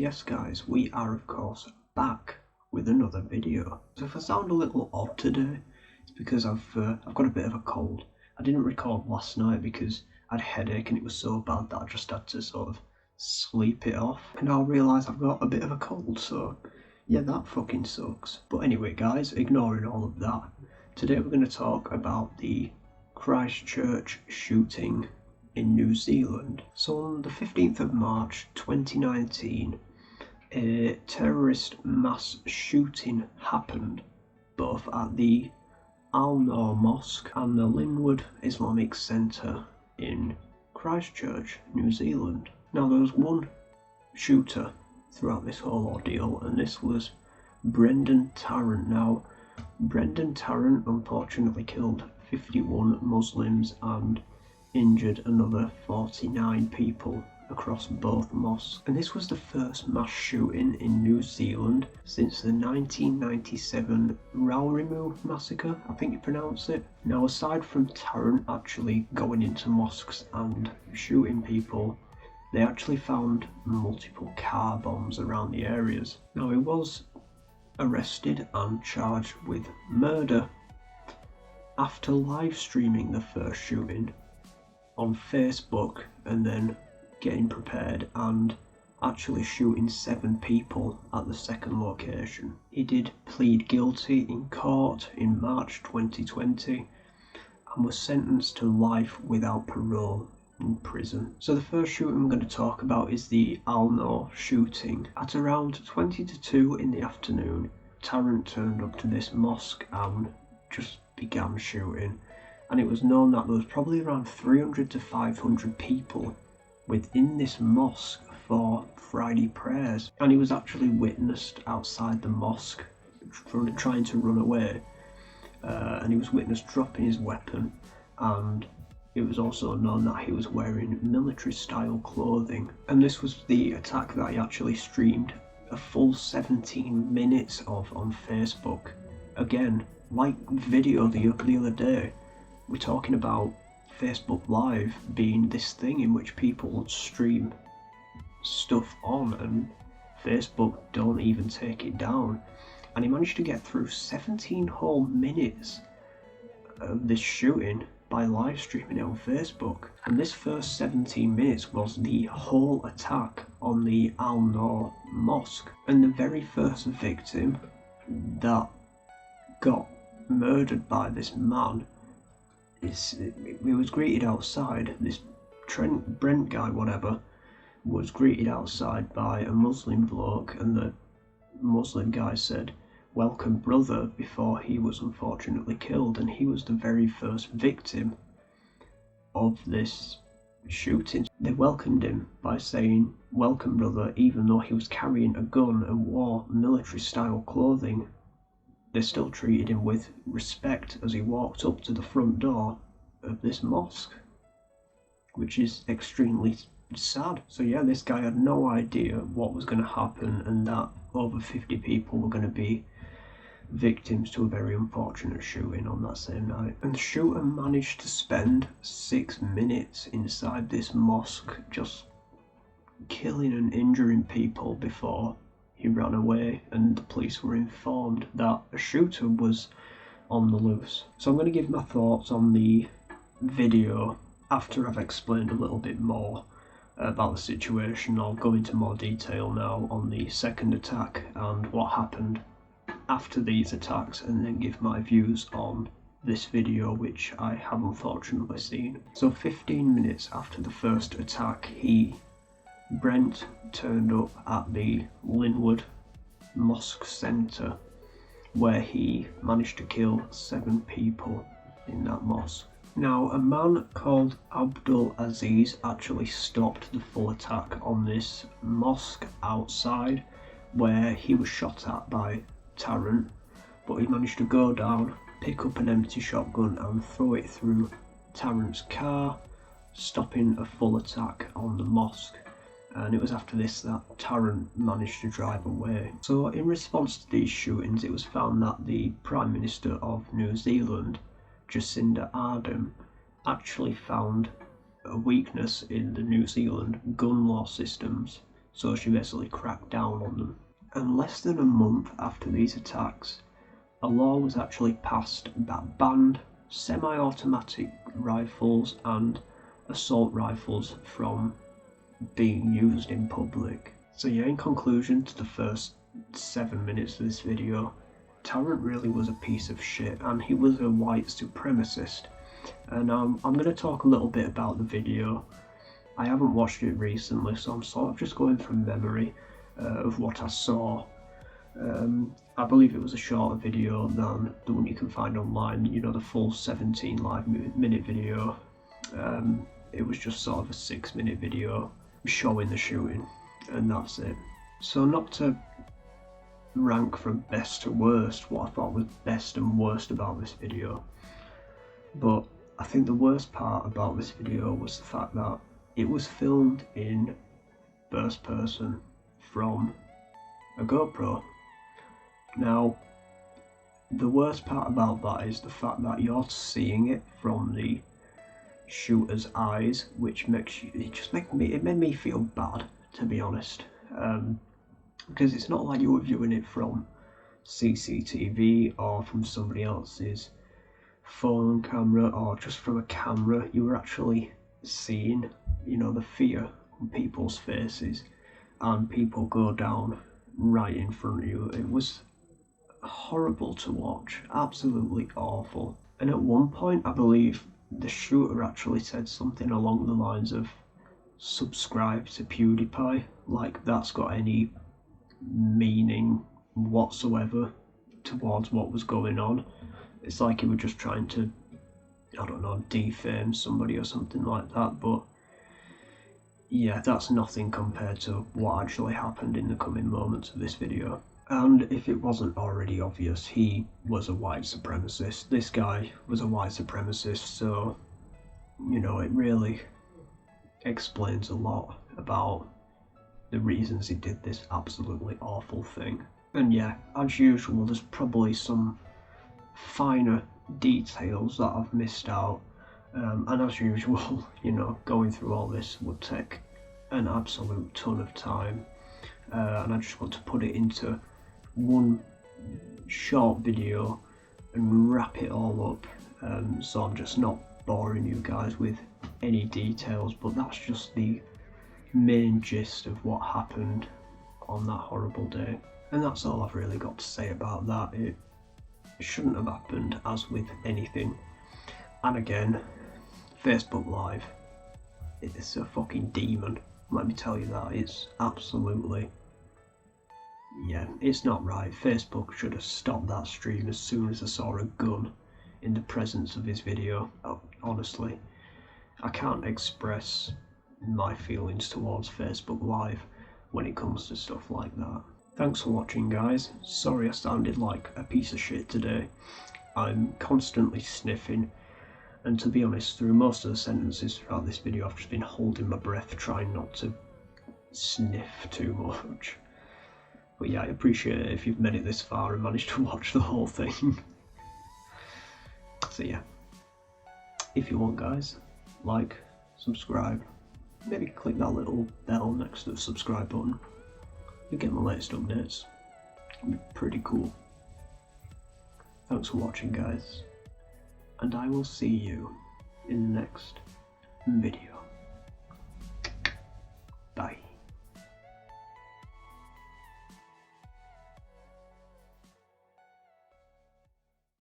Yes guys, we are of course back with another video. So if I sound a little odd today, it's because I've got a bit of a cold. I didn't record last night because I had a headache and it was so bad that I just had to sort of sleep it off. And I realised I've got a bit of a cold, so yeah, that fucking sucks. But anyway guys, ignoring all of that, today we're going to talk about the Christchurch shooting in New Zealand. So on the 15th of March 2019, a terrorist mass shooting happened both at the Al-Noor Mosque and the Linwood Islamic Centre in Christchurch, New Zealand. Now there was one shooter throughout this whole ordeal, and this was Brendan Tarrant. Now Brendan Tarrant unfortunately killed 51 Muslims and injured another 49 people across both mosques. And this was the first mass shooting in New Zealand since the 1997 Raurimu massacre, I think you pronounce it. Now aside from Tarrant actually going into mosques and shooting people, they actually found multiple car bombs around the areas. Now he was arrested and charged with murder after live streaming the first shooting on Facebook and then getting prepared and actually shooting 7 people at the second location. He did plead guilty in court in March 2020 and was sentenced to life without parole in prison. So the first shooting I'm going to talk about is the Al-Noor shooting. At around 20 to 2 in the afternoon, Tarrant turned up to this mosque and just began shooting. And it was known that there was probably around 300 to 500 people within this mosque for Friday prayers. And he was actually witnessed outside the mosque trying to run away. And he was witnessed dropping his weapon, and it was also known that he was wearing military style clothing. And this was the attack that he actually streamed a full 17 minutes of on Facebook. Again, like video the other day, we're talking about Facebook Live being this thing in which people would stream stuff on and Facebook don't even take it down. And he managed to get through 17 whole minutes of this shooting by live streaming it on Facebook. And this first 17 minutes was the whole attack on the Al-Noor Mosque. And the very first victim that got murdered by this man, he was greeted outside. This Brent guy, whatever, was greeted outside by a Muslim bloke, and the Muslim guy said, "Welcome brother," before he was unfortunately killed. And he was the very first victim of this shooting. They welcomed him by saying, "Welcome brother," even though he was carrying a gun and wore military style clothing. They still treated him with respect as he walked up to the front door of this mosque, which is extremely sad. So yeah, this guy had no idea what was going to happen and that over 50 people were going to be victims to a very unfortunate shooting on that same night. And the shooter managed to spend 6 minutes inside this mosque just killing and injuring people before he ran away, and the police were informed that a shooter was on the loose. So I'm going to give my thoughts on the video after I've explained a little bit more about the situation. I'll go into more detail now on the second attack and what happened after these attacks, and then give my views on this video, which I have unfortunately seen. So 15 minutes after the first attack, Brent turned up at the Linwood Mosque Centre, where he managed to kill 7 people in that mosque. Now, a man called Abdul Aziz actually stopped the full attack on this mosque outside, where he was shot at by Tarrant, but he managed to go down, pick up an empty shotgun and throw it through Tarrant's car, stopping a full attack on the mosque. And it was after this that Tarrant managed to drive away. So in response to these shootings, it was found that the Prime Minister of New Zealand, Jacinda Ardern, actually found a weakness in the New Zealand gun law systems so she basically cracked down on them. And less than a month after these attacks, a law was actually passed that banned semi-automatic rifles and assault rifles from being used in public. So yeah, in conclusion to the first 7 minutes of this video, Tarrant really was a piece of shit, and he was a white supremacist. And I'm going to talk a little bit about the video. I haven't watched it recently, so I'm sort of just going from memory of what I saw. I believe it was a shorter video than the one you can find online, you know, the full 17 live minute video. It was just sort of a 6-minute video showing the shooting, and that's it. So not to rank from best to worst what I thought was best and worst about this video, but I think the worst part about this video was the fact that it was filmed in first person from a GoPro. Now, the worst part about that is the fact that you're seeing it from the shooter's eyes, which makes you, it made me feel bad, to be honest, because it's not like you were viewing it from CCTV or from somebody else's phone camera or just from a camera. You were actually seeing, you know, the fear on people's faces, and people go down right in front of you. It was horrible to watch, absolutely awful. And at one point, I believe the shooter actually said something along the lines of subscribe to PewDiePie, like that's got any meaning whatsoever towards what was going on. It's like he was just trying to, I don't know, defame somebody or something like that. But yeah, that's nothing compared to what actually happened in the coming moments of this video. And if it wasn't already obvious, he was a white supremacist. This guy was a white supremacist, so, you know, it really explains a lot about the reasons he did this absolutely awful thing. And yeah, as usual, there's probably some finer details that I've missed out, and as usual, you know, going through all this would take an absolute ton of time, and I just want to put it into one short video and wrap it all up, so I'm just not boring you guys with any details, but that's just the main gist of what happened on that horrible day. And that's all I've really got to say about that. It shouldn't have happened, as with anything. And again, Facebook Live, it's a fucking demon, let me tell you that. It's absolutely, yeah, it's not right. Facebook should have stopped that stream as soon as I saw a gun in the presence of his video. Oh, honestly, I can't express my feelings towards Facebook Live when it comes to stuff like that. Thanks for watching, guys. Sorry I sounded like a piece of shit today. I'm constantly sniffing, and to be honest, through most of the sentences throughout this video I've just been holding my breath, trying not to sniff too much. But yeah, I appreciate it if you've made it this far and managed to watch the whole thing. So yeah, if you want, guys, like, subscribe, maybe click that little bell next to the subscribe button. You get my latest updates. It'll be pretty cool. Thanks for watching, guys, and I will see you in the next video.